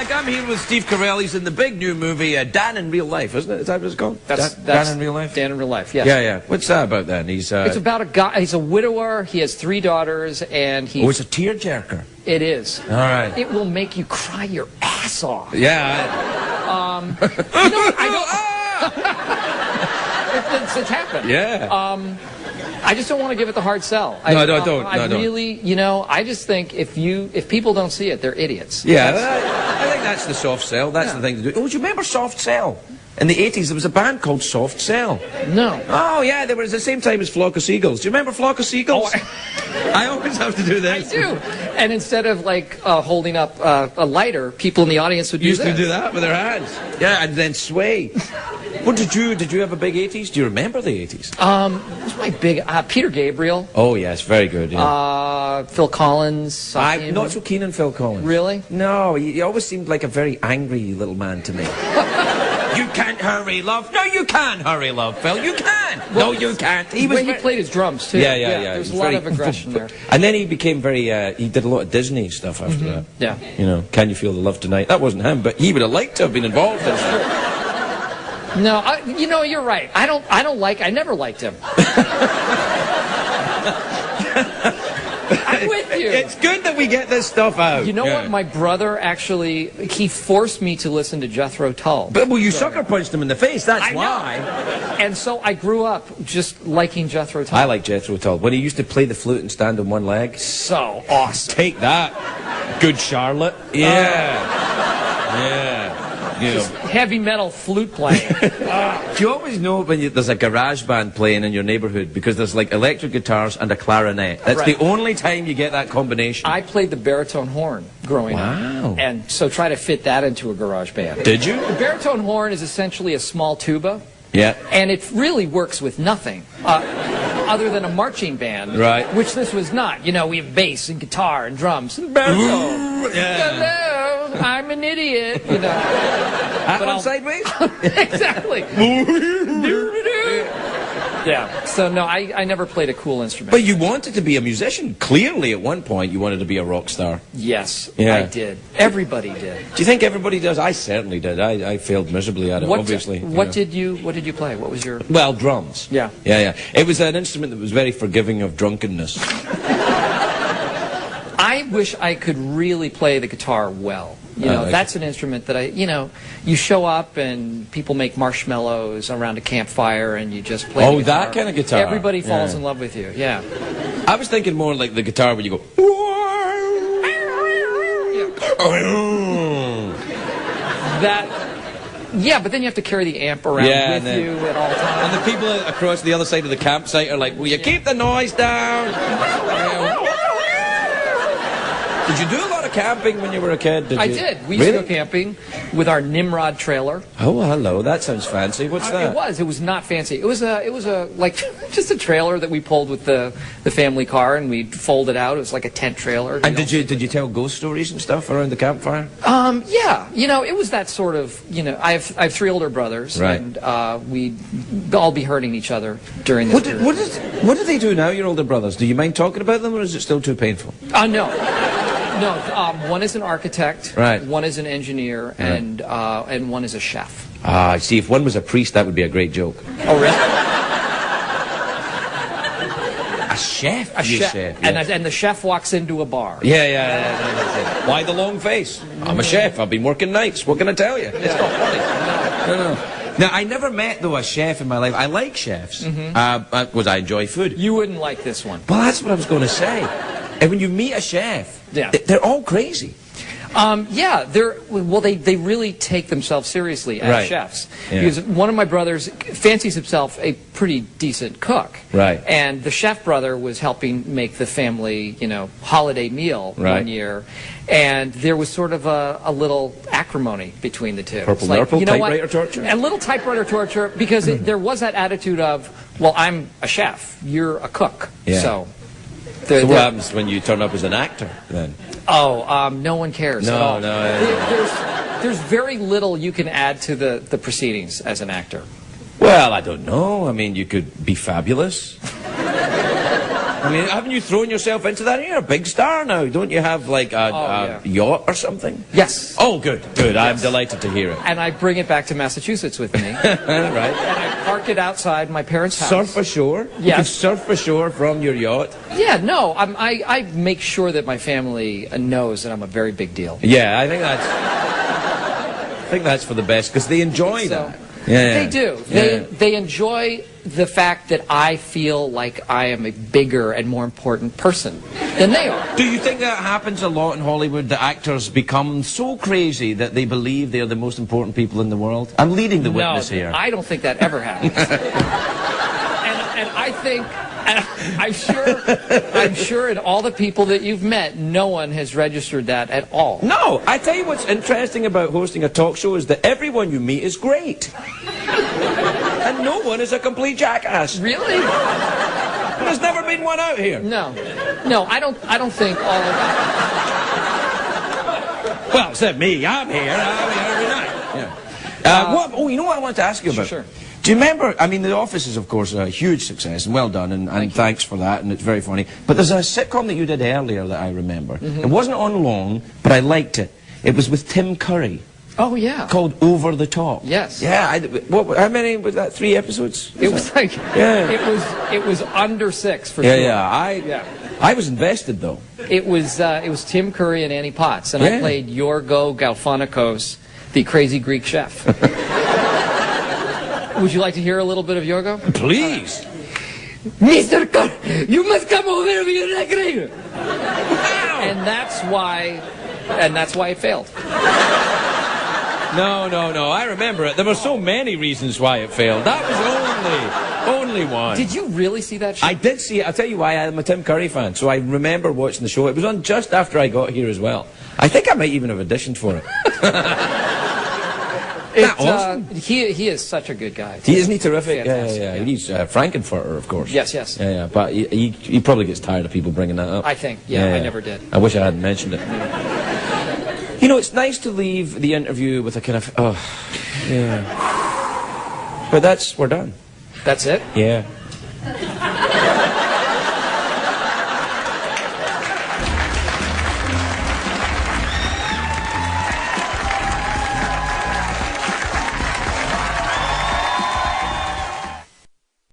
back. I'm here with Steve Carell. He's in the big new movie, Dan in Real Life, isn't it? Is that what it's called? That's Dan in Real Life? Dan in Real Life, yes. Yeah, yeah. What's that about then? He's It's about a guy, he's a widower, he has 3 daughters, and he... Oh, it's a tearjerker. It is. All right. It will make you cry your ass off. Yeah. You know what? I don't... it's happened. Yeah. I just don't want to give it the hard sell. No, don't. I really, you know, I just think if people don't see it, they're idiots. Yeah, I think that's the soft sell. That's the thing to do. Oh, do you remember Soft Cell? In the 80s, there was a band called Soft Cell. No. Oh, yeah, they were at the same time as Flock of Seagulls. Do you remember Flock of Seagulls? Oh, I always have to do this. I do. And instead of, like, holding up a lighter, people in the audience would used to do that with their hands. Yeah, and then sway. What did you have a big 80s? Do you remember the 80s? It was my big, Peter Gabriel. Oh, yes, very good, yeah. Phil Collins. I'm not so keen on Phil Collins. Really? No, he always seemed like a very angry little man to me. You can't hurry, love. No, you can hurry, love, Phil. You can. Well, no, you can't. He played his drums, too. Yeah. There's a lot of aggression there. And then he became very, he did a lot of Disney stuff after that. Yeah. You know, Can You Feel the Love Tonight? That wasn't him, but he would have liked to have been involved in that. No, you know, you're right. I never liked him. I'm with you. It's good that we get this stuff out. You know what? My brother actually, he forced me to listen to Jethro Tull. But, well, you sucker punched him in the face, that's why. And so I grew up just liking Jethro Tull. I like Jethro Tull. When he used to play the flute and stand on one leg. So awesome. Take that, Good Charlotte. Yeah. Just heavy metal flute playing. Do you always know when there's a garage band playing in your neighborhood because there's like electric guitars and a clarinet? That's the only time you get that combination. I played the baritone horn growing up. Wow. And so try to fit that into a garage band. Did you? The baritone horn is essentially a small tuba. Yeah. And it really works with nothing other than a marching band. Right. Which this was not. You know, we have bass and guitar and drums and baritone. Hello, I'm an idiot. You know. But on sideways? Exactly. Yeah. So, no, I never played a cool instrument. But you wanted to be a musician. Clearly, at one point, you wanted to be a rock star. Yes, yeah. I did. Everybody did. Do you think everybody does? I certainly did. I failed miserably at it, obviously. What did you play? What was your... Well, drums. Yeah. Yeah. It was an instrument that was very forgiving of drunkenness. I wish I could really play the guitar well. You know, that's an instrument that you show up and people make marshmallows around a campfire and you just play the guitar. That kind of guitar. Everybody falls in love with you, yeah. I was thinking more like the guitar when you go... Yeah, but then you have to carry the amp around with you at all times. And the people across the other side of the campsite are like, will you keep the noise down? Did you do a lot of camping when you were a kid? I did. We used to go camping with our Nimrod trailer. Oh, hello. That sounds fancy. What's that? It was not fancy. It was like just a trailer that we pulled with the family car and we'd fold it out. It was like a tent trailer. And did you tell ghost stories and stuff around the campfire? Yeah. You know, it was that sort of, I have 3 older brothers. Right. And we'd all be hurting each other during this period. What do they do now, your older brothers? Do you mind talking about them or is it still too painful? No. No, one is an architect, right. One is an engineer, and one is a chef. I see. If one was a priest, that would be a great joke. Oh, really? A chef? A chef. And the chef walks into a bar. Yeah. Why the long face? I'm a chef. I've been working nights. What can I tell you? It's not funny. No. Now, I never met, though, a chef in my life. I like chefs. Because I enjoy food. You wouldn't like this one. Well, that's what I was going to say. And when you meet a chef, they're all crazy. Yeah, they really take themselves seriously as chefs. Yeah. Because one of my brothers fancies himself a pretty decent cook. Right. And the chef brother was helping make the family, holiday meal one year. And there was sort of a little acrimony between the two. Purple typewriter torture? A little typewriter torture because there was that attitude of, well, I'm a chef, you're a cook. Yeah. So what happens when you turn up as an actor, then? No one cares at all. No. There's very little you can add to the proceedings as an actor. Well, I don't know. I mean, you could be fabulous. I mean, haven't you thrown yourself into that? You're a big star now. Don't you have, like, a yacht or something? Yes. Oh, good, good. Yes. I'm delighted to hear it. And I bring it back to Massachusetts with me. Right. And I park it outside my parents' house. Surf ashore? Yes. You can surf ashore from your yacht? Yeah, no. I make sure that my family knows that I'm a very big deal. Yeah, I think that's for the best, because they enjoy that. Yeah, they do. They enjoy the fact that I feel like I am a bigger and more important person than they are. Do you think that happens a lot in Hollywood, that actors become so crazy that they believe they're the most important people in the world? I'm leading the witness here. I don't think that ever happens. and I think... I'm sure in all the people that you've met, no one has registered that at all. No, I tell you what's interesting about hosting a talk show is that everyone you meet is great. And no one is a complete jackass. Really? There's never been one out here. No, I don't think all of that. Well, except me, I'm here every night. Yeah. You know what I wanted to ask you about? Sure. Do you remember, I mean, The Office is, of course, a huge success, and well done, and thanks for that, and it's very funny. But there's a sitcom that you did earlier that I remember. It wasn't on long, but I liked it. It was with Tim Curry. Oh, yeah. Called Over the Top. Yes. Yeah, how many was that? 3 episodes? It was like, it was under 6 for sure. Yeah. I was invested, though. It was Tim Curry and Annie Potts, and I played Yorgo Galphonikos, the crazy Greek chef. Would you like to hear a little bit of Yorgo? Please. Mr. Curry, you must come over and be an actor. And that's why it failed. No, I remember it. There were so many reasons why it failed. That was only one. Did you really see that show? I did see it. I'll tell you why. I'm a Tim Curry fan, so I remember watching the show. It was on just after I got here as well. I think I might even have auditioned for it. Awesome. He is such a good guy. Isn't he terrific? Yeah. He's Frankenfurter, of course. Yes. Yeah. But he probably gets tired of people bringing that up. I think. Yeah. I never did. I wish I hadn't mentioned it. You know, it's nice to leave the interview with a kind of, But we're done. That's it? Yeah.